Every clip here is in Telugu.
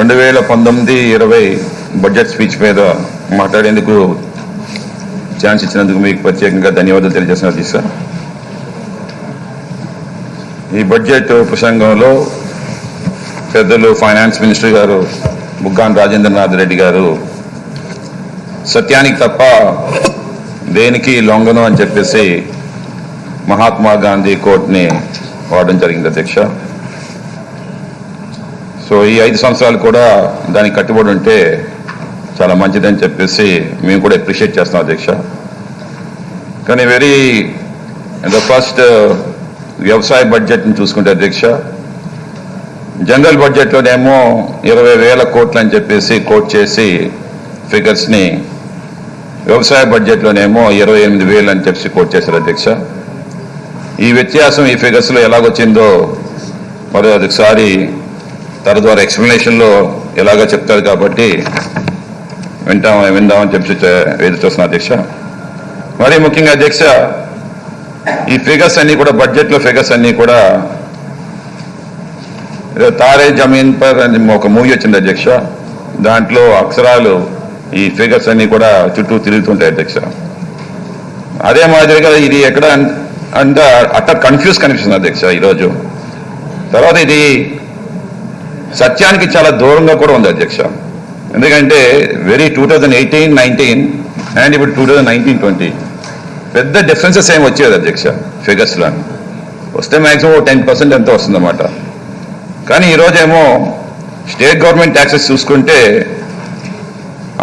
2019-20 బడ్జెట్ స్పీచ్ మీద మాట్లాడేందుకు ఛాన్స్ ఇచ్చినందుకు మీకు ప్రత్యేకంగా ధన్యవాదాలు తెలియజేస్తున్నారు అధ్యక్ష. ఈ బడ్జెట్ ప్రసంగంలో పెద్దలు ఫైనాన్స్ మినిస్టర్ గారు బుగ్గాన రాజేంద్రనాథ్ రెడ్డి గారు సత్యానికి తప్ప దేనికి లొంగను అని చెప్పేసి మహాత్మా గాంధీ కోట్ని వాడడం జరిగింది అధ్యక్ష. సో ఈ 5 సంవత్సరాలు కూడా దానికి కట్టుబడి ఉంటే చాలా మంచిదని చెప్పేసి మేము కూడా అప్రిషియేట్ చేస్తాం అధ్యక్ష. కానీ ద ఫస్ట్ వ్యవసాయ బడ్జెట్ని చూసుకుంటే అధ్యక్ష, జనరల్ బడ్జెట్లోనేమో 20,000 కోట్లు అని చెప్పేసి కోట్ చేసి ఫిగర్స్ని, వ్యవసాయ బడ్జెట్లోనేమో 28,000 అని చెప్పి కోట్ చేశారు అధ్యక్ష. ఈ వ్యత్యాసం ఈ ఫిగర్స్లో ఎలాగొచ్చిందో మరి ఒకసారి తరద్వారా ఎక్స్ప్లెనేషన్లో ఎలాగో చెప్తారు కాబట్టి విందామని చెప్పి ఎదురు చూస్తున్నా అధ్యక్ష. మరి ముఖ్యంగా అధ్యక్ష, ఈ ఫిగర్స్ అన్నీ కూడా బడ్జెట్లో ఫిగర్స్ అన్నీ కూడా తారే జమీన్ పర్ అని ఒక మూవీ వచ్చింది అధ్యక్ష. దాంట్లో అక్షరాలు ఈ ఫిగర్స్ అన్నీ కూడా చుట్టూ తిరుగుతుంటాయి అధ్యక్ష. అదే మాదిరిగా ఇది ఎక్కడ అంటే అట్ట కన్ఫ్యూజన్ అధ్యక్ష ఈరోజు. తర్వాత ఇది సత్యానికి చాలా దూరంగా కూడా ఉంది అధ్యక్ష. ఎందుకంటే 2018-19 అండ్ ఇప్పుడు 2019-20 పెద్ద డిఫరెన్సెస్ ఏమి వచ్చేది అధ్యక్ష ఫిగర్స్లో. వస్తే మ్యాక్సిమం 10% ఎంతో వస్తుందన్నమాట. కానీ ఈరోజేమో స్టేట్ గవర్నమెంట్ ట్యాక్సెస్ చూసుకుంటే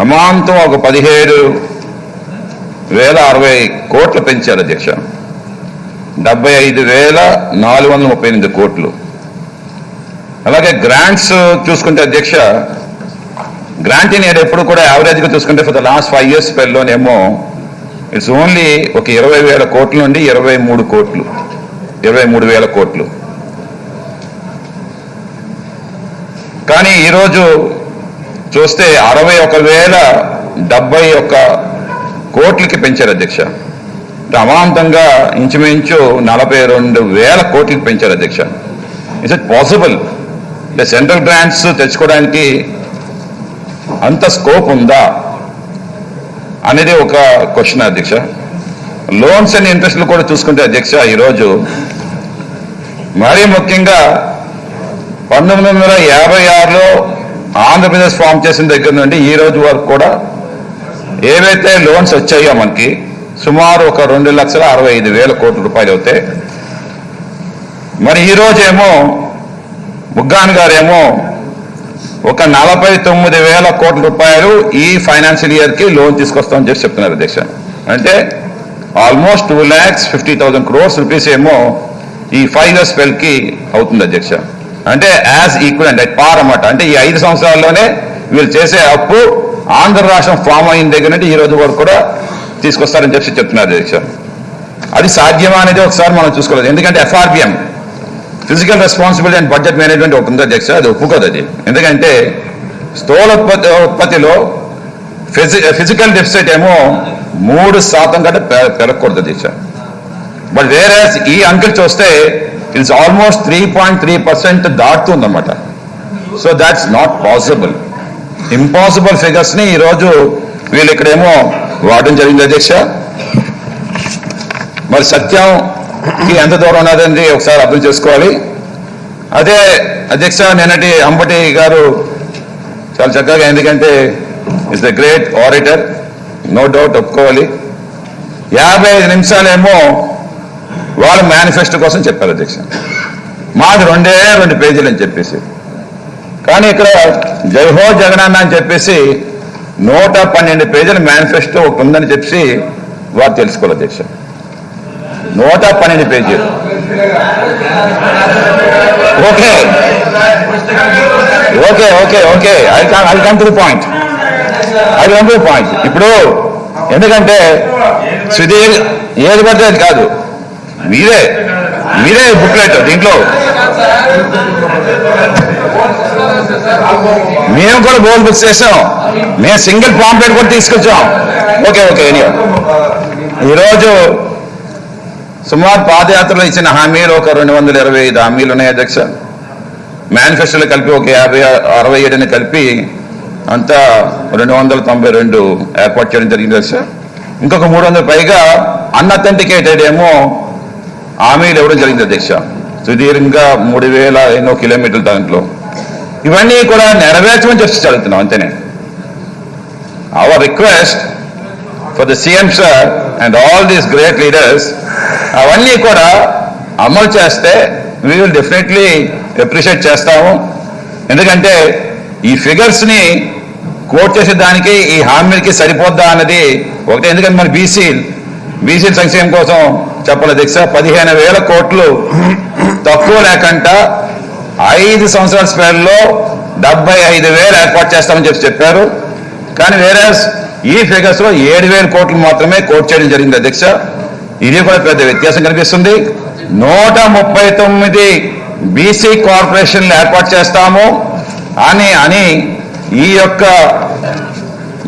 అమాంతం ఒక 17,060 కోట్లు పెంచారు అధ్యక్ష. 75,438 కోట్లు. అలాగే గ్రాంట్స్ చూసుకుంటే అధ్యక్ష, గ్రాంట్ ఇన్ ఎయిడ్ ఎప్పుడు కూడా యావరేజ్గా చూసుకుంటే ఫర్ ద లాస్ట్ 5 years స్పెల్లోనేమో ఇట్స్ ఓన్లీ ఒక 20,000 కోట్ల నుండి 23,000 కోట్లు. కానీ ఈరోజు చూస్తే 61,071 కోట్లకి పెంచారు అధ్యక్ష. అమాంతంగా ఇంచుమించు 42,000 కోట్లకి పెంచారు అధ్యక్ష. Is it possible? Central grants తెచ్చుకోవడానికి అంత స్కోప్ ఉందా అనేది ఒక క్వశ్చన్ అధ్యక్ష. లోన్స్ అండ్ ఇంట్రెస్ట్లు కూడా చూసుకుంటే అధ్యక్ష, ఈరోజు మరీ ముఖ్యంగా 1956లో ఆంధ్రప్రదేశ్ ఫామ్ చేసిన దగ్గర నుండి ఈ రోజు వరకు కూడా ఏవైతే లోన్స్ వచ్చాయో మనకి సుమారు ఒక 2,65,000 కోట్ల రూపాయలు అవుతాయి. మరి ఈరోజేమో బుగ్గాన్ గారేమో ఒక 49,000 కోట్ల రూపాయలు ఈ ఫైనాన్షియల్ ఇయర్కి లోన్ తీసుకొస్తామని చెప్పి చెప్తున్నారు అధ్యక్ష. అంటే ఆల్మోస్ట్ 2,50,000 crores రూపీస్ ఏమో ఈ 5 years స్పెల్కి అవుతుంది అధ్యక్ష. అంటే యాజ్ ఈక్వల్ అండ్ పార్ అన్నమాట. అంటే ఈ 5 సంవత్సరాల్లోనే వీళ్ళు చేసే అప్పు ఆంధ్ర రాష్ట్రం ఫామ్ అయిన దగ్గర నుండి ఈ రోజు వరకు కూడా తీసుకొస్తారని చెప్పి చెప్తున్నారు అధ్యక్ష. అది సాధ్యమా అనేది ఒకసారి మనం చూసుకోలేదు. ఎందుకంటే FRBM, physical responsibility and budget management ఒకటి ఉంది అధ్యక్ష, అది ఒప్పుకోదు అది. ఎందుకంటే స్థూల ఉత్పత్తిలో ఫిజికల్ డెఫిసిట్ ఏమో 3% కంటే పెరగకూడదు అధ్యక్ష. బట్ వేరే ఈ అంకెలు చూస్తే ఇట్స్ ఆల్మోస్ట్ 3.3% దాటుతుందన్నమాట. So that's not possible. Impossible ఫిగర్స్ని ఈరోజు వీళ్ళు ఇక్కడేమో వాడడం జరిగింది అధ్యక్ష. మరి సత్యంకి ఎంత దూరం ఉన్నదండి ఒకసారి అర్థం చేసుకోవాలి. అదే అధ్యక్ష, నిన్నటి అంబటి గారు చాలా చక్కగా, ఎందుకంటే is the great auditor, no doubt ఒప్పుకోవాలి. 55 నిమిషాలేమో వాళ్ళ మేనిఫెస్టో కోసం చెప్పారు అధ్యక్ష. మాది 2 పేజీలు అని చెప్పేసి. కానీ ఇక్కడ జైహో జగనన్న అని చెప్పేసి 112 పేజీల మేనిఫెస్టో ఒకటి ఉందని చెప్పి వారు తెలుసుకోవాలి అధ్యక్ష. 112 పేజీలు. Okay okay okay okay I come to the point. ఇప్పుడు ఎందుకంటే సుధీర్ ఏది పడితే అది కాదు, మీరే బుక్లెట్ దీంట్లో మేము కూడా బోల్ బుక్స్ చేసాం, మేము సింగిల్ పాంప్లెట్ కూడా తీసుకొచ్చాం. ఓకే ఈరోజు సుమారు పాదయాత్రలో ఇచ్చిన హామీలు ఒక 225 హామీలు ఉన్నాయి అధ్యక్ష. మేనిఫెస్టోలో కలిపి ఒక 57 కలిపి అంతా 292 ఏర్పాటు చేయడం జరిగింది సార్. ఇంకొక 300 పైగా అన్అథెంటికేటెడ్ ఏమో హామీలు ఇవ్వడం జరిగింది అధ్యక్ష. సుదీర్ఘంగా 3000 ఎన్నో కిలోమీటర్ల దాంట్లో ఇవన్నీ కూడా నెరవేర్చమని చెప్పి చదువుతున్నాం అంతేనే. Hour request for the CM sir and all these great leaders అవన్నీ కూడా అమలు చేస్తే వీ విల్ డెఫినెట్లీ అప్రిషియేట్ చేస్తాము. ఎందుకంటే ఈ ఫిగర్స్ని కోట్ చేసేదానికి ఈ హామీలకి సరిపోద్దా అన్నది ఒకటి. ఎందుకంటే మన బీసీ సంక్షేమం కోసం చెప్పాలి అధ్యక్ష, 15,000 కోట్లు తక్కువ లేకుండా 5 సంవత్సరాల స్పేర్లో 75,000 ఏర్పాటు చేస్తామని చెప్పారు. కానీ వేరే ఈ ఫిగర్స్ లో 7,000 కోట్లు మాత్రమే కోట్ చేయడం జరిగింది అధ్యక్ష. ఇది కూడా పెద్ద వ్యత్యాసం కనిపిస్తుంది. 139 బీసీ కార్పొరేషన్లు ఏర్పాటు చేస్తాము అని ఈ యొక్క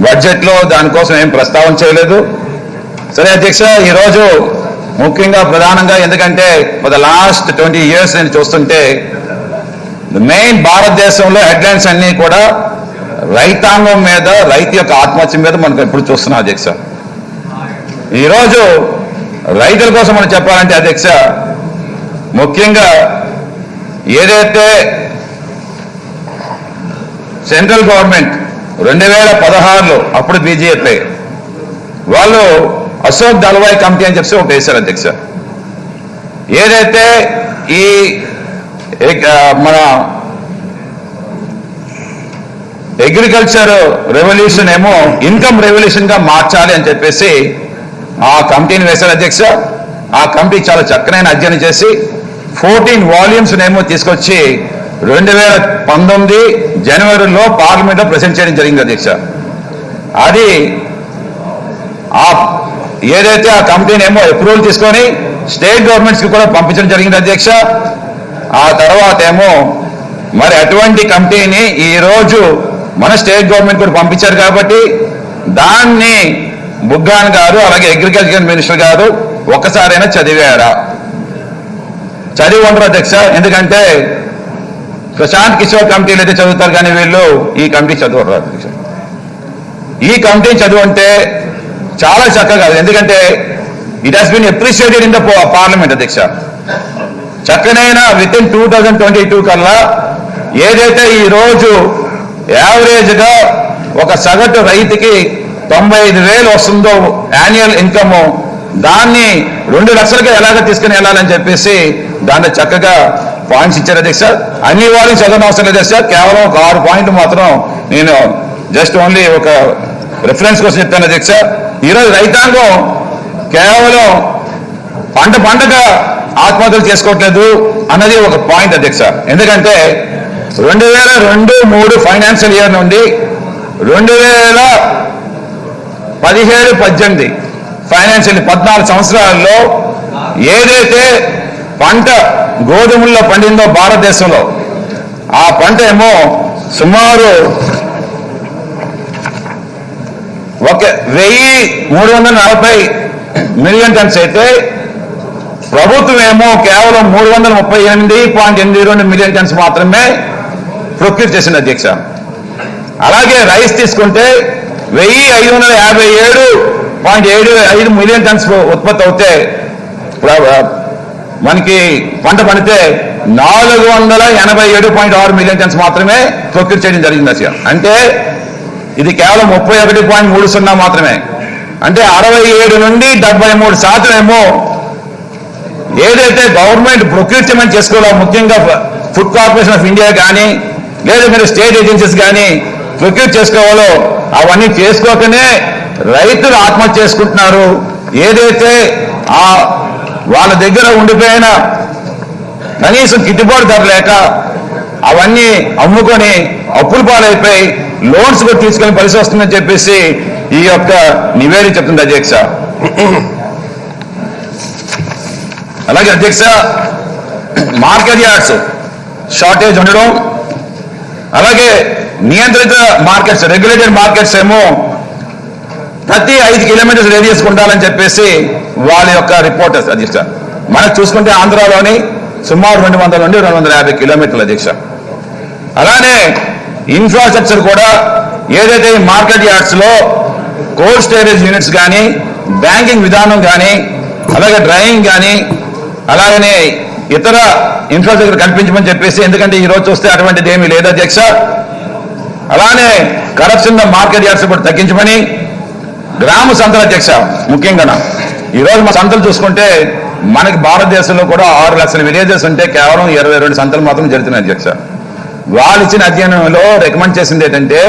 బడ్జెట్ లో దానికోసం ఏం ప్రస్తావన చేయలేదు. సరే అధ్యక్ష, ఈరోజు ముఖ్యంగా ప్రధానంగా ఎందుకంటే ఫర్ ద లాస్ట్ 20 years నేను చూస్తుంటే మెయిన్ భారతదేశంలో హెడ్లైన్స్ అన్ని కూడా రైతాంగం మీద, రైతు యొక్క ఆత్మహత్య మీద మనకు ఎప్పుడు చూస్తున్నాం అధ్యక్ష. ఈరోజు రైతుల కోసం మనం చెప్పాలంటే అధ్యక్ష, ముఖ్యంగా ఏదైతే సెంట్రల్ గవర్నమెంట్ 2016లో అప్పుడు బీజేపీ వాళ్ళు అశోక్ దళవాయ్ కమిటీ అని చెప్పి ఒకటి వేశారు అధ్యక్ష. ఏదైతే ఈ మన అగ్రికల్చర్ రెవల్యూషన్ ఏమో ఇన్కమ్ రెవల్యూషన్ గా మార్చాలి అని చెప్పేసి ఆ కమిటీని వేశారు అధ్యక్ష. ఆ కమిటీ చాలా చక్కనైన అధ్యయనం చేసి 14 వాల్యూమ్స్ ఏమో తీసుకొచ్చి 2019 జనవరిలో పార్లమెంట్లో ప్రెజెంట్ చేయడం జరిగింది అధ్యక్ష. అది ఏదైతే ఆ కమిటీని ఏమో అప్రూవల్ తీసుకొని స్టేట్ గవర్నమెంట్స్ కి కూడా పంపించడం జరిగింది అధ్యక్ష. ఆ తర్వాత ఏమో మరి అటువంటి కమిటీని ఈ రోజు మన స్టేట్ గవర్నమెంట్ కూడా పంపించారు కాబట్టి దాన్ని బుగ్గాన్ గారు అలాగే అగ్రికల్చర్ మినిస్టర్ గారు ఒక్కసారైనా చదివారా? చదివి ఉండరు అధ్యక్ష. ఎందుకంటే ప్రశాంత్ కిషోర్ కమిటీలు అయితే చదువుతారు కానీ వీళ్ళు ఈ కమిటీ చదవరు అధ్యక్ష. ఈ కమిటీ చదువు అంటే చాలా చక్కగా, ఎందుకంటే it has been appreciated in the parliament అధ్యక్ష. చక్కనైన విత్ ఇన్ 2022 కల్లా ఏదైతే ఈ రోజు యావరేజ్ గా ఒక సగటు రైతుకి 95,000 వస్తుందో యాన్యువల్ ఇన్కమ్, దాన్ని 2 లక్షలకి ఎలాగ తీసుకుని వెళ్ళాలని చెప్పేసి దాంట్లో చక్కగా పాయింట్స్ ఇచ్చారు అధ్యక్ష. అన్ని వాళ్ళని చదవడం అవసరం లేదు అధ్యక్ష, కేవలం ఒక 6 పాయింట్లు మాత్రం నేను జస్ట్ ఓన్లీ ఒక రిఫరెన్స్ కోసం చెప్పాను అధ్యక్ష. ఈరోజు రైతాంగం కేవలం పంటగా ఆత్మహత్యలు చేసుకోవట్లేదు అన్నది ఒక పాయింట్ అధ్యక్ష. ఎందుకంటే 2002-03 ఫైనాన్షియల్ ఇయర్ నుండి 2017-18 ఫైనాన్షియల్ 14 సంవత్సరాల్లో ఏదైతే పంట గోధుమల్లో పండిందో భారతదేశంలో ఆ పంట ఏమో సుమారు 1,340 మిలియన్ టన్స్ అయితే ప్రభుత్వం ఏమో కేవలం 338.82 మిలియన్ టన్స్ మాత్రమే ప్రొక్యూర్ చేసింది అధ్యక్ష. అలాగే రైస్ తీసుకుంటే 1,557.75 మిలియన్ టన్స్ ఉత్పత్తి అవుతే మనకి పంట పండితే 487.6 మిలియన్ టన్స్ మాత్రమే ప్రొక్యూర్ చేయడం జరిగింది అధ్యక్ష. అంటే ఇది కేవలం 31.30 మాత్రమే. అంటే 67 నుండి 73% ఏమో ఏదైతే గవర్నమెంట్ ప్రొక్యూర్ చేయమని చేసుకోవాలో, ముఖ్యంగా ఫుడ్ కార్పొరేషన్ ఆఫ్ ఇండియా కానీ లేదా మీరు స్టేట్ ఏజెన్సీస్ కానీ ప్రొక్యూర్ చేసుకోవాలో అవన్నీ చేసుకోకనే రైతులు ఆత్మహత్య చేసుకుంటున్నారు. ఏదైతే వాళ్ళ దగ్గర ఉండిపోయిన కనీసం గిట్టుబాటు ధర లేక అవన్నీ అమ్ముకొని అప్పుల పాలైపోయి లోన్స్ కూడా తీసుకొని పరిస్థితి వస్తుందని చెప్పేసి ఈ యొక్క నివేదిక చెప్తుంది అధ్యక్ష. అలాగే అధ్యక్ష, మార్కెట్ యార్డ్స్ షార్టేజ్ ఉండడం, అలాగే నియంత్రిత మార్కెట్స్, రెగ్యులేటెడ్ మార్కెట్స్ ఏమో ప్రతి 5 కిలోమీటర్స్ రేడియస్ ఉండాలని చెప్పేసి వాళ్ళ యొక్క రిపోర్టర్స్ అధ్యక్ష. మనకు చూసుకుంటే ఆంధ్రాలోని సుమారు 200 నుండి 250 కిలోమీటర్లు అధ్యక్ష. అలానే ఇన్ఫ్రాస్ట్రక్చర్ కూడా ఏదైతే మార్కెట్ యార్డ్స్లో కోల్డ్ స్టోరేజ్ యూనిట్స్ కానీ, బ్యాంకింగ్ విధానం కానీ, అలాగే డ్రైవింగ్ కానీ, అలాగనే ఇతర ఇన్ఫ్రాస్ట్రక్చర్ కల్పించమని చెప్పేసి, ఎందుకంటే ఈ రోజు చూస్తే అటువంటిది ఏమీ లేదు అధ్యక్ష. అలానే కరప్షన్ మార్కెట్ యార్డ్స్ కూడా తగ్గించమని, గ్రామ సంతల అధ్యక్ష, ముఖ్యంగా ఈరోజు మా సంతలు చూసుకుంటే మనకి భారతదేశంలో కూడా 6 లక్షల విలేజెస్ ఉంటే కేవలం 22 సంతలు మాత్రం జరుగుతున్నాయి అధ్యక్ష. వాళ్ళు ఇచ్చిన అధ్యయనంలో రికమెండ్ చేసింది ఏంటంటే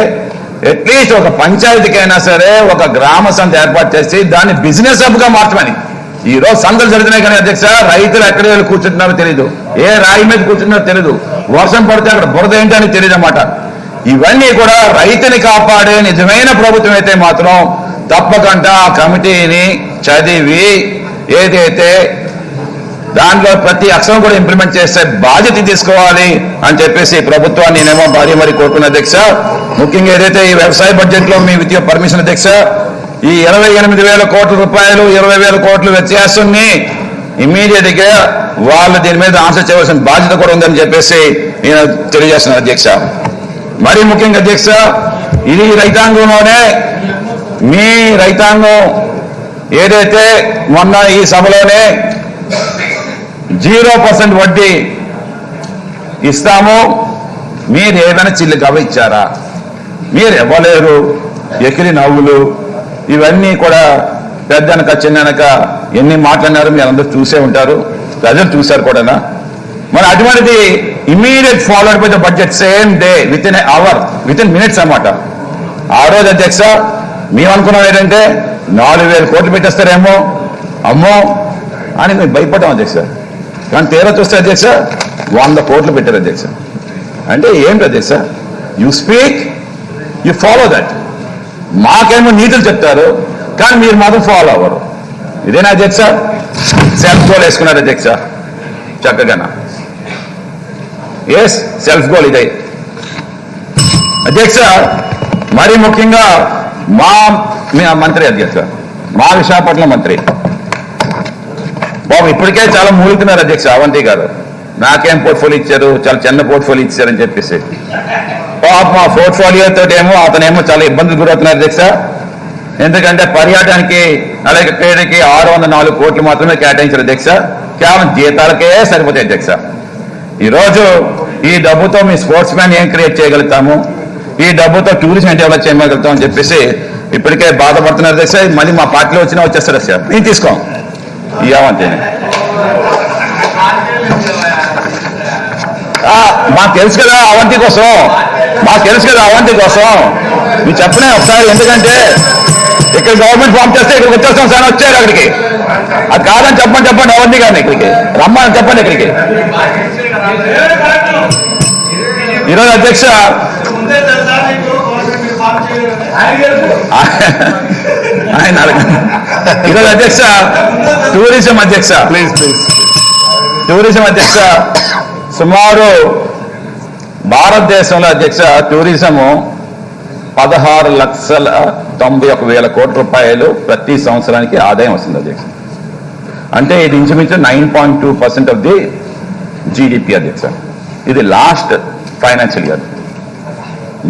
అట్లీస్ట్ ఒక పంచాయతీకైనా సరే ఒక గ్రామ సంత ఏర్పాటు చేసి దాన్ని బిజినెస్ హబ్గా మార్చమని. ఈ రోజు సంతలు జరుగుతున్నాయి కానీ అధ్యక్ష, రైతులు ఎక్కడ వెళ్ళి కూర్చుంటున్నారో తెలియదు, ఏ రాయి మీద కూర్చుంటున్నారో తెలియదు, వర్షం పడితే అక్కడ బురద ఏంటి అని తెలియదు అన్నమాట. ఇవన్నీ కూడా రైతుని కాపాడే నిజమైన ప్రభుత్వం అయితే మాత్రం తప్పకుండా ఆ కమిటీని చదివి ఏదైతే దాంట్లో ప్రతి అక్షరం కూడా ఇంప్లిమెంట్ చేసే బాధ్యత తీసుకోవాలి అని చెప్పేసి ప్రభుత్వాన్ని నేనేమో భారీ మరి కోరుకున్న అధ్యక్ష. ముఖ్యంగా ఏదైతే ఈ వ్యవసాయ బడ్జెట్ లో మీ విత్ పర్మిషన్ అధ్యక్ష, ఈ 28,000 కోట్ల రూపాయలు 20,000 కోట్ల వ్యత్యాసాన్ని ఇమ్మీడియట్ గా వాళ్ళు దీని మీద ఆన్సర్ చేయవలసిన బాధ్యత కూడా ఉందని చెప్పేసి నేను తెలియజేస్తున్నాను అధ్యక్ష. మరీ ముఖ్యంగా అధ్యక్ష, ఇది రైతాంగంలోనే మీ రైతాంగం ఏదైతే మొన్న ఈ సభలోనే 0% వడ్డీ ఇస్తామో మీరు ఏమైనా చిల్లికవ ఇచ్చారా? మీరు ఇవ్వలేరు. ఎకిరి నవ్వులు ఇవన్నీ కూడా పెద్దనక చిన్ననక ఎన్ని మాట్లాడినారు మీరు అందరూ చూసే ఉంటారు, ప్రజలు చూశారు కూడా. మరి అటువంటిది immediate followed by the budget same day with in our with in minutes అన్నమాట. ఆ రోజు అధ్యక్ష మేము అనుకున్నాం ఏంటంటే 4,000 కోట్లు పెట్టేస్తారేమో అమ్మో అని మేము భయపడ్డాం అధ్యక్ష. కానీ తీరా చూస్తే అధ్యక్ష 100 కోట్లు పెట్టారు అధ్యక్ష. అంటే ఏంటి అధ్యక్ష, you speak you follow that. మాకేమో నీతులు చెప్తారు కానీ మీరు మాత్రం ఫాలో అవ్వరు. ఇదేనా అధ్యక్ష? సెల్ఫ్ గోల్ వేసుకున్నారు అధ్యక్ష చక్కగా. ఎస్, సెల్ఫ్ గోల్ ఇదే అధ్యక్ష. మరీ ముఖ్యంగా మా మంత్రి అధ్యక్ష, మా విశాఖపట్నం మంత్రి బాబు ఇప్పటికే చాలా మూలుతున్నారు అధ్యక్ష. అవంతి గారు నాకేం పోర్ట్ఫోలియో ఇచ్చారు, చాలా చిన్న పోర్ట్ఫోలియో ఇచ్చారని చెప్పేసి పాప మా పోర్ట్ఫోలియో తోటేమో అతనేమో చాలా ఇబ్బందులు గురవుతున్నారు అధ్యక్ష. ఎందుకంటే పర్యాటనకి అలాగే క్రీడకి 604 కోట్లు మాత్రమే కేటాయించారు అధ్యక్ష. కేవలం జీతాలకే సరిపోతాయి అధ్యక్ష. ఈరోజు ఈ డబ్బుతో మీ స్పోర్ట్స్ మ్యాన్ ఏం క్రియేట్ చేయగలుగుతాము, ఈ డబ్బుతో టూరిజం డెవలప్ చేయగలుగుతాం అని చెప్పేసి ఇప్పటికే బాధపడుతున్నారు అధ్యక్ష. మళ్ళీ మా పార్టీలో వచ్చినా వచ్చేస్తారు అధ్యక్ష. నేను తీసుకోం ఇవ్వంతే. మాకు తెలుసు కదా అవంతి కోసం, మాకు తెలుసు కదా అవంతి కోసం మీరు చెప్పలే ఒకసారి. ఎందుకంటే ఇక్కడ గవర్నమెంట్ ఫామ్ చేస్తే ఇక్కడికి వచ్చేస్తాం సార్, వచ్చారు అక్కడికి. అది కాదని చెప్పండి అవంతి గారిని ఇక్కడికి రమ్మని చెప్పండి ఇక్కడికి. ఈరోజు అధ్యక్ష ఆయన ఈరోజు అధ్యక్ష టూరిజం అధ్యక్ష టూరిజం అధ్యక్ష సుమారు భారతదేశంలో అధ్యక్ష టూరిజము 16,91,000 కోట్ల రూపాయలు ప్రతి సంవత్సరానికి ఆదాయం వస్తుంది అధ్యక్ష. అంటే ఇది ఇంచుమించు 9.2% ఆఫ్ ది జీడిపి అధ్యక్ష. ఇది లాస్ట్ ఫైనాన్షియల్ ఇయర్.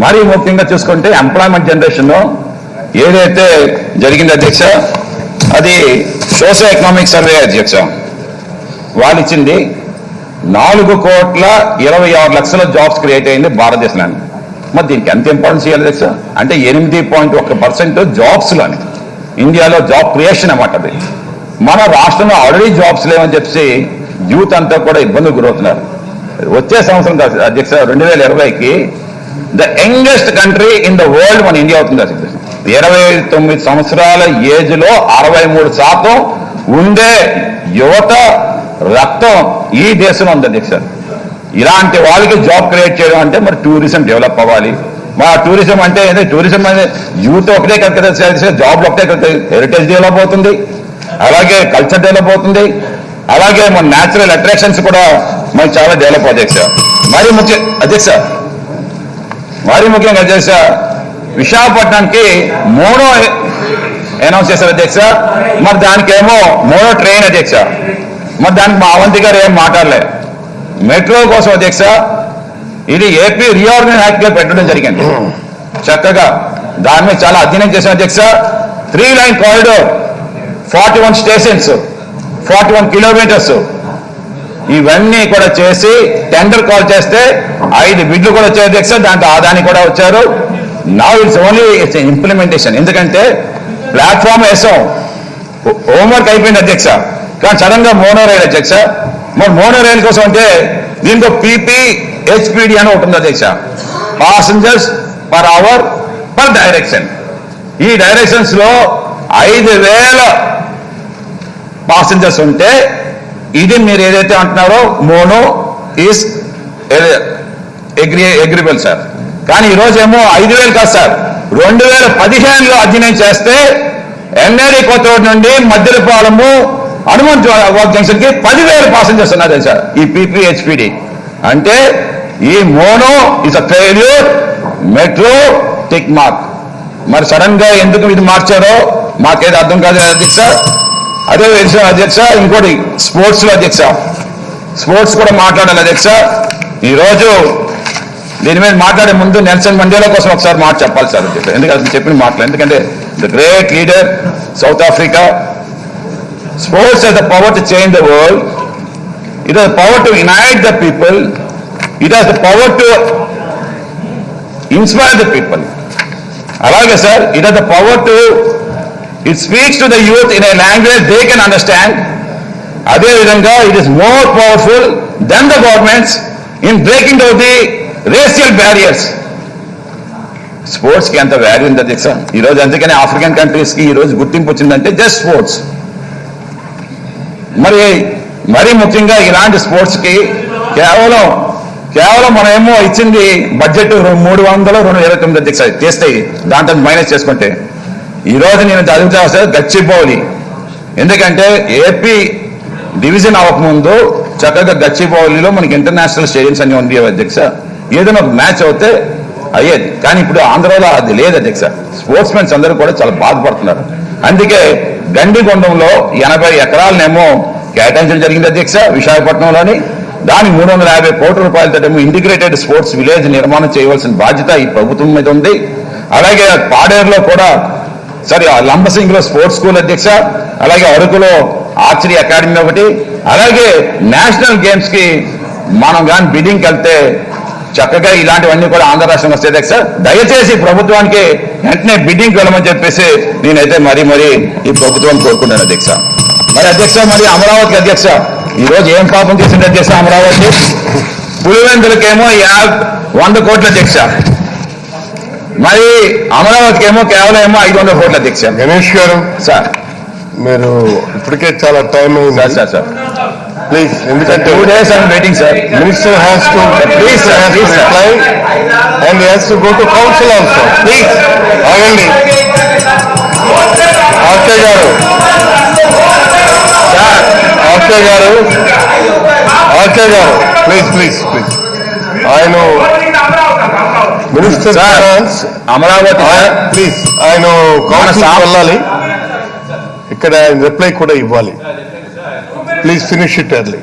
మరీ ముఖ్యంగా చూసుకుంటే ఎంప్లాయ్మెంట్ జనరేషన్ ఏదైతే జరిగింది అధ్యక్ష, అది సోషో ఎకనామిక్ సర్వే అధ్యక్ష వాళ్ళు ఇచ్చింది 4,26,00,000 జాబ్స్ క్రియేట్ అయింది భారతదేశంలో. మరి దీనికి ఎంత ఇంపార్టెన్స్ ఇవ్వాలి అధ్యక్ష? అంటే 8.1% జాబ్స్లోని ఇండియాలో జాబ్ క్రియేషన్ అన్నమాట. అది మన రాష్ట్రంలో ఆల్రెడీ జాబ్స్ లేవని చెప్పి యూత్ అంతా కూడా ఇబ్బందులు గురవుతున్నారు. వచ్చే సంవత్సరం అధ్యక్ష 2020కి the youngest country in the world మన ఇండియా అవుతుంది అధ్యక్ష. 29 సంవత్సరాల ఏజ్ లో 63% ఉండే యువత రక్తం ఈ దేశంలో ఉంది అధ్యక్ష. ఇలాంటి వాళ్ళకి జాబ్ క్రియేట్ చేయడం అంటే మరి టూరిజం డెవలప్ అవ్వాలి. మా టూరిజం అంటే టూరిజం అంటే యూత్ ఒకటే కదా, జాబ్లు ఒకటే కదా, హెరిటేజ్ డెవలప్ అవుతుంది, అలాగే కల్చర్ డెవలప్ అవుతుంది, అలాగే మన న్యాచురల్ అట్రాక్షన్స్ కూడా మనకి చాలా డెవలప్ అధ్యక్ష. మరీ ముఖ్యంగా అధ్యక్ష విశాఖపట్నానికి మోనో అనౌన్స్ చేశారు అధ్యక్ష. మరి దానికేమో మోనో ట్రైన్ అధ్యక్ష. మరి దానికి మా అవంతి గారు ఏం మాట్లాడలే. మెట్రో కోసం అధ్యక్ష ఇది ఏపీ రీఆర్గనైజ్ యాక్ట్ గా పెట్టడం జరిగింది. చక్కగా దాని మీద చాలా అధ్యయనం చేసిన అధ్యక్ష. 3-line కారిడోర్, 41 స్టేషన్స్, 41 కిలోమీటర్స్, ఇవన్నీ కూడా చేసి టెండర్ కాల్ చేస్తే 5 బిడ్లు కూడా వచ్చాయి అధ్యక్ష. దాంట్లో ఆదాని కూడా వచ్చారు. Now it's only implementation. ఎందుకంటే ప్లాట్ఫామ్ వేసాం, హోంవర్క్ అయిపోయింది అధ్యక్ష. కానీ సడన్ గా మోనో రైల్ అధ్యక్ష. మరి మోనో రైల్ కోసం అంటే దీంట్లో PPHPD అని ఒకటి ఉంది అధ్యక్ష, passengers per hour per direction. ఈ డైరెక్షన్స్ లో 5,000 పాసెంజర్స్ ఉంటే ఇది మీరు ఏదైతే అంటున్నారో మోనో ఈస్ అగ్రిబుల్ సార్. కానీ ఈరోజు ఏమో 5,000 కాదు సార్, 2015లో అధ్యయనం చేస్తే ఎన్ఐడి కొత్త రోడ్ నుండి మధ్యలపాలెము హనుమంత్ జంక్షన్ కి 10,000 పాసెంజర్స్ ఉన్నారు సార్. ఈ PPHPD అంటే ఈ mono is a failure, metro tick mark. మరి సడన్ గా ఎందుకు ఇది మార్చారో మాకేది అర్థం కాదు అధ్యక్ష. అదే విషయం అధ్యక్ష. ఇంకోటి స్పోర్ట్స్ లో అధ్యక్ష, స్పోర్ట్స్ కూడా మాట్లాడాలి అధ్యక్ష. ఈరోజు దీని మీద మాట్లాడే ముందు నెల్సన్ మండేలా కోసం ఒకసారి మాట చెప్పాలి సార్ అధ్యక్ష. ఎందుకంటే చెప్పిన మాటలు, ఎందుకంటే the great leader south Africa. Sports has the power to change the world. It has the power to unite the people. It has the power to inspire the people. Alage sir, it has the power to, it speaks to the youth in a language they can understand. Ade vidhanga it is more powerful than the governments in breaking down the racial barriers. Sports ki anta value undi adhyaksha. Ee roju andukane African countries ki ee roju gurtinpu vachindante just sports. మరి ముఖ్యంగా ఇలాంటి స్పోర్ట్స్ కి కేవలం మనం ఏమో ఇచ్చింది బడ్జెట్ 329 అధ్యక్ష తీస్తాయి, దాంట్లో మైనస్ చేసుకుంటే. ఈ రోజు నేను చదువుతా వస్తే గచ్చిబౌలి, ఎందుకంటే ఏపీ డివిజన్ అవ్వకముందు చక్కగా గచ్చిబౌలిలో మనకి ఇంటర్నేషనల్ స్టేడియంస్ అన్ని ఉంది అధ్యక్ష. ఏదైనా ఒక మ్యాచ్ అవుతే అయ్యేది, కానీ ఇప్పుడు ఆంధ్రలో అది లేదు అధ్యక్ష. స్పోర్ట్స్ మెన్స్ అందరూ కూడా చాలా బాధపడుతున్నారు. అందుకే గండిగొండంలో 80 ఎకరాలనేమో కేటాయించడం జరిగింది అధ్యక్ష విశాఖపట్నంలోని. దానికి 350 కోట్ల రూపాయలతో ఇంటిగ్రేటెడ్ స్పోర్ట్స్ విలేజ్ నిర్మాణం చేయవలసిన బాధ్యత ఈ ప్రభుత్వం మీద ఉంది. అలాగే పాడేరులో కూడా లంబసింగ్ లో స్పోర్ట్స్ స్కూల్ అధ్యక్ష, అలాగే అరకులో ఆర్చరీ అకాడమీ ఒకటి, అలాగే నేషనల్ గేమ్స్ కి మనం కానీ బిడ్డింగ్కి వెళ్తే చక్కగా ఇలాంటివన్నీ కూడా ఆంధ్ర రాష్ట్రంలో వస్తాయి అధ్యక్ష. దయచేసి ప్రభుత్వానికి వెంటనే బిడ్డింగ్కి వెళ్ళమని చెప్పేసి నేనైతే మరీ ఈ ప్రభుత్వాన్ని కోరుకున్నాను అధ్యక్ష. మరి అధ్యక్ష, మరి అమరావతికి అధ్యక్ష ఈరోజు ఏం పాపం చేసింది అధ్యక్ష అమరావతి? పులివెందులకేమో 100 కోట్ల అధ్యక్ష, మరి అమరావతికి ఏమో కేవలం 500 కోట్ల అధ్యక్ష. గణేష్ గారు సార్, మీరు ఇప్పటికే చాలా టైం అయింది సార్ ప్లీజ్, ఎందుకంటే 2 days I'm waiting sir. Minister has to please sir, please reply and he has to go to council also. Please ఆగండి ఆర్కే గారు, ప్లీజ్ ఆయన మినిస్టర్ ఫైనాన్స్ అమరావతి ప్లీజ్ ఆయన కౌన్సిల్ వెళ్ళాలి, ఇక్కడ ఆయన రిప్లై కూడా ఇవ్వాలి. Please finish it early.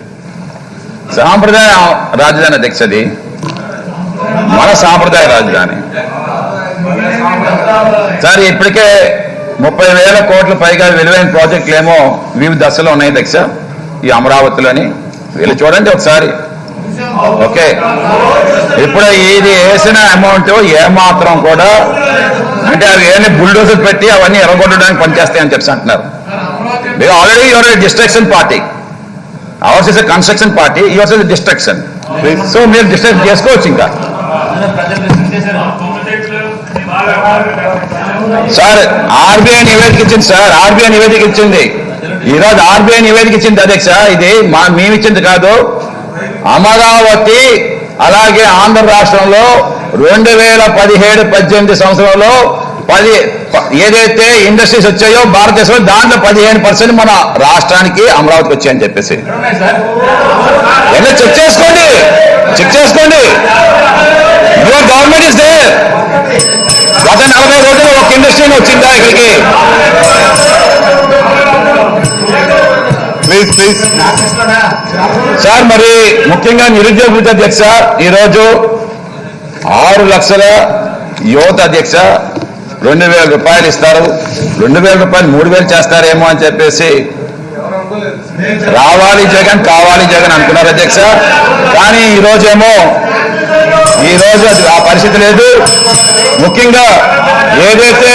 సాంప్రదాయ రాజధాని అధ్యక్షది, మన సాంప్రదాయ రాజధాని సార్. ఇప్పటికే 30,000 కోట్ల పైగా విలువైన ప్రాజెక్టులు ఏమో వివిధ దశలో ఉన్నాయి అధ్యక్ష ఈ అమరావతిలోని. వీళ్ళు చూడండి ఒకసారి. ఓకే, ఇప్పుడు ఇది వేసిన అమౌంట్ ఏమాత్రం కూడా అంటే అవి ఏమైనా బుల్డోజర్ పెట్టి అవన్నీ ఎరగొట్టడానికి పనిచేస్తాయని చెప్పి అంటున్నారు. Already your destruction party, hours is construction party, yours is destruction. So మీరు డిస్ట్రక్ట్ చేసుకోవచ్చు. ఇంకా సార్ ఆర్బీఐ నివేదిక ఇచ్చింది సార్, ఆర్బీఐ నివేదిక ఇచ్చింది ఈరోజు. ఆర్బీఐ నివేదిక ఇచ్చింది అధ్యక్ష, ఇది మేమిచ్చింది కాదు. అమరావతి అలాగే ఆంధ్ర రాష్ట్రంలో 2017-18 సంవత్సరంలో ఏదైతే ఇండస్ట్రీస్ వచ్చాయో భారతదేశంలో దాంట్లో 15% మన రాష్ట్రానికి అమరావతికి వచ్చాయని చెప్పేసి చెక్ చేసుకోండి. Your government is there. గత 40 రోజులు ఒక ఇండస్ట్రీ వచ్చిందా ఇక్కడికి? ప్లీజ్ సార్, మరి ముఖ్యంగా నిరుద్యోగ అధ్యక్ష ఈరోజు 6 లక్షల యువత అధ్యక్ష 2,000 రూపాయలు ఇస్తారు. 2,000 రూపాయలు 3,000 చేస్తారేమో అని చెప్పేసి రావాలి జగన్ కావాలి జగన్ అనుకున్నారు అధ్యక్ష. కానీ ఈరోజు అది ఆ పరిస్థితి లేదు. ముఖ్యంగా ఏదైతే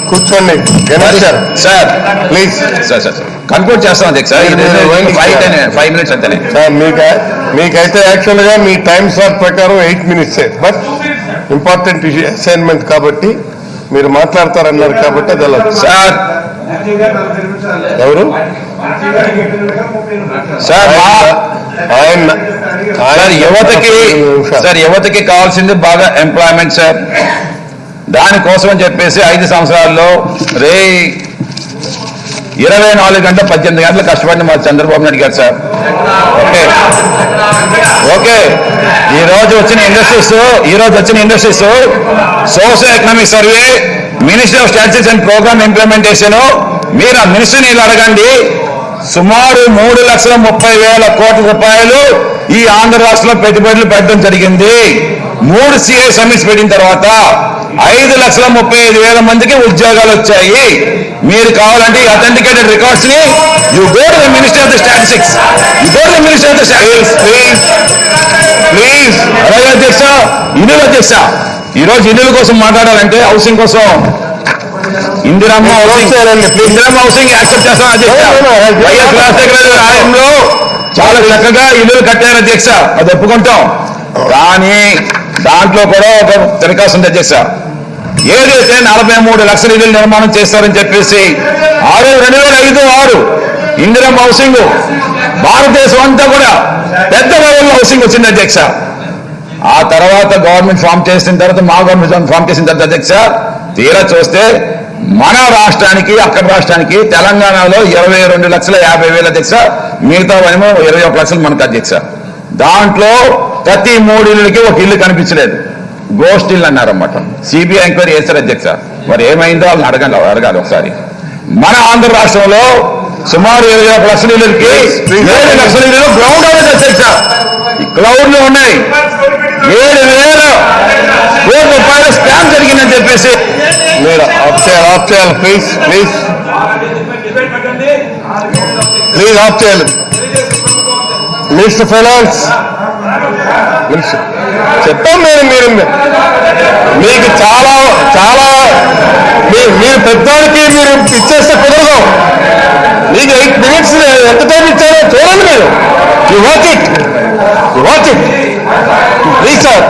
కూర్చోండి సార్ ప్లీజ్ సార్ కన్క్లూడ్ చేస్తాం అధ్యక్ష. 5 minutes అంతేనే సార్. మీకైతే యాక్చువల్గా మీ టైం స్లాట్ ప్రకారం 8 minutes, బట్ ఇంపార్టెంట్ అసైన్మెంట్ కాబట్టి మీరు మాట్లాడతారన్నారు కాబట్టి అది అలా. సార్ ఎవరు సార్ యువతకి కావాల్సింది బాగా ఎంప్లాయ్మెంట్ సార్. దానికోసం అని చెప్పేసి 5 సంవత్సరాల్లో 24 గంటలు 18 గంటలు కష్టపడిన మా చంద్రబాబు నాయుడు గారు సార్. ఓకే ఈ రోజు వచ్చిన industries social economic survey, ministry of statistics and programme implementation, మీరు ఆ మినిస్ట్రీని అడగండి. సుమారు 3,30,000 కోట్ల రూపాయలు ఈ ఆంధ్ర రాష్ట్రంలో పెట్టుబడులు పెట్టడం జరిగింది. 3 CA సమ్మిట్స్ పెట్టిన తర్వాత 5,35,000 మందికి ఉద్యోగాలు వచ్చాయి. మీరు కావాలంటే అథెంటికేటెడ్ రికార్డ్స్ ని you go to the ministry of the statistics, please. అలాగే అధ్యక్ష ఈరోజు ఇల్లుల కోసం మాట్లాడాలంటే హౌసింగ్ కోసం ఇందిరమ్మ హౌసింగ్ యాక్సెప్ట్ చేస్తాం అధ్యక్ష. వైఎస్ రాజశేఖర రెడ్డి ఆయంలో చాలా చక్కగా ఇల్లులు కట్టారు అధ్యక్ష, అది ఒప్పుకుంటాం. కానీ దాంట్లో కూడా ఒక దరఖాస్తు ఉంది అధ్యక్ష. ఏదైతే 43 లక్షల ఇల్లు నిర్మాణం చేస్తారని చెప్పేసి 2005-6 ఇందిరమ్మ హౌసింగ్ భారతదేశం అంతా కూడా పెద్ద లెవెల్లో హౌసింగ్ వచ్చింది అధ్యక్ష. ఆ తర్వాత గవర్నమెంట్ ఫామ్ చేసిన తర్వాత మా గవర్నమెంట్ ఫామ్ చేసిన తర్వాత అధ్యక్ష తీరా చూస్తే మన రాష్ట్రానికి అక్కడ రాష్ట్రానికి తెలంగాణలో 22,50,000 అధ్యక్ష, మిగతా 21 లక్షలు మనకు అధ్యక్ష. దాంట్లో ప్రతి 3 ఇళ్ళకి ఒక ఇల్లు కనిపించలేదు, గోస్ట్ ఇల్లు అన్నారన్నమాట. సిబిఐ ఎంక్వైరీ చేశారు అధ్యక్ష. మరి ఏమైందో వాళ్ళని అడగాలి ఒకసారి. మన ఆంధ్ర రాష్ట్రంలో సుమారు 21 లక్షల ఇళ్ళకి 7 లక్షల ఇళ్ళు గ్రౌండ్ అవ్వదు అధ్యక్ష, క్లౌడ్ లో ఉన్నాయి. 7,000 కోట్ల రూపాయల స్కామ్ జరిగిందని చెప్పేసి మీరు ఆఫ్ చేయాలి ప్లీజ్. ఆఫ్ చేయాలి. మినిస్టర్ ఫైనాన్స్ చెప్పాం మీరు మీకు చాలా మీరు పెద్దానికి మీరు ఇచ్చేస్తే కుదరదు. మీకు 8 minutes ఎంత టైం ఇచ్చారో చూడండి మీరు. You watch it please sir.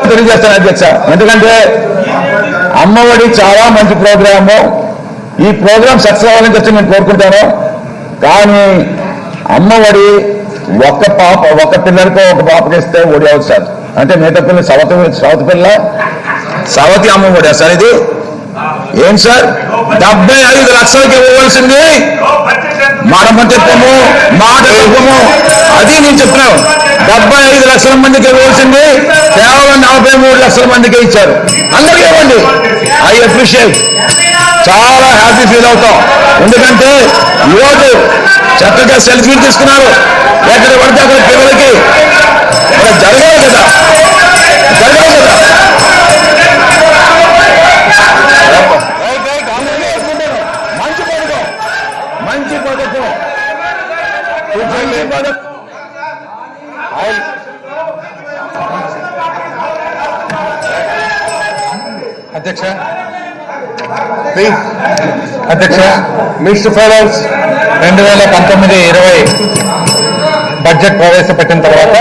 తెలియజేస్తాను అధ్యక్ష. ఎందుకంటే అమ్మఒడి చాలా మంచి ప్రోగ్రాము. ఈ ప్రోగ్రామ్ సక్సెస్ అవ్వాలని చెప్పి నేను కోరుకుంటాను. కానీ అమ్మఒడి ఒక్క పిల్లలతో ఒక పాప చేస్తే ఒడి అవుతుంది సార్. అంటే మిగతా పిల్లలు సవతి అమ్మఒడి సార్. ఇది ఏం సార్ 75 లక్షలకి ఇవ్వవలసింది మాట చెప్పము అది నేను చెప్తున్నాను. 75 లక్షల మందికి ఇవ్వాల్సింది కేవలం 43 లక్షల మందికి ఇచ్చారు. అందరికీ ఇవ్వండి. ఐ అప్రిషియేట్, చాలా హ్యాపీ ఫీల్ అవుతాం. ఎందుకంటే ఈరోజు చక్కగా సెల్ఫీలు తీసుకున్నారు. ఎక్కడ పడితే అక్కడ పిల్లలకి జరగాలి కదా. మంచి పథకం అధ్యక్ష. మినిస్టర్ ఫైనాన్స్ 2019-20 బడ్జెట్ ప్రవేశపెట్టిన తర్వాత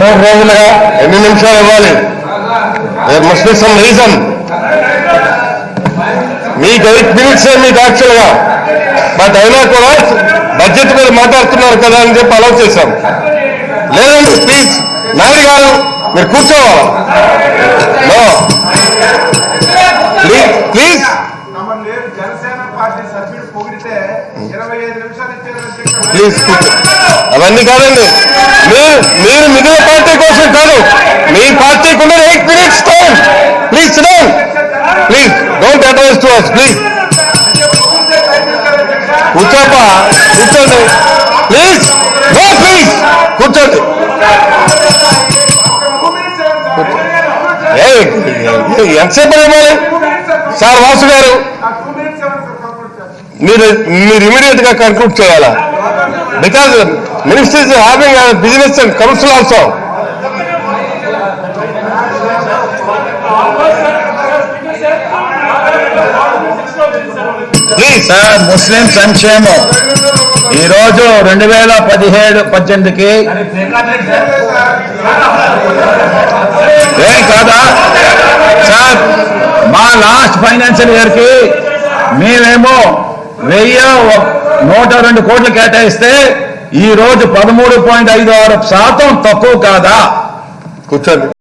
3 రోజులుగా ఎన్ని నిమిషాలు ఇవ్వాలి? There must be some reason. మీకు 8 minutes మీకు యాక్చువల్గా, బట్ అయినా కూడా బడ్జెట్ మీద మాట్లాడుతున్నారు కదా అని చెప్పి అలౌ చేశాం. లేదండి ప్లీజ్ నాయుడు గారు మీరు కూర్చోవాలి. ప్లీజ్ ప్లీజ్ అవన్నీ కాదండి. మీరు మిగిలిన పార్టీ కోసం కాదు, మీ పార్టీకి ఉన్నది 8 minutes time. Please please don't advise to us please. కూర్చోపా, కూర్చోండి ప్లీజ్. నో ప్లీజ్ కూర్చోండి. ఎంతసేపు ఇవ్వాలి సార్? వాసు గారు మీరు ఇమీడియట్ గా కన్క్లూడ్ చేయాలా? Because minister is having business and council also. Please sir, Muslim సంక్షేమం ఈరోజు 2017-18కి ఏం కాదా సార్? మా లాస్ట్ ఫైనాన్షియల్ ఇయర్ కి మేమేమో 1,102 కోట్లు కేటాయిస్తే ఈ రోజు 13.56% తక్కువ కాదా? కూర్చోండి.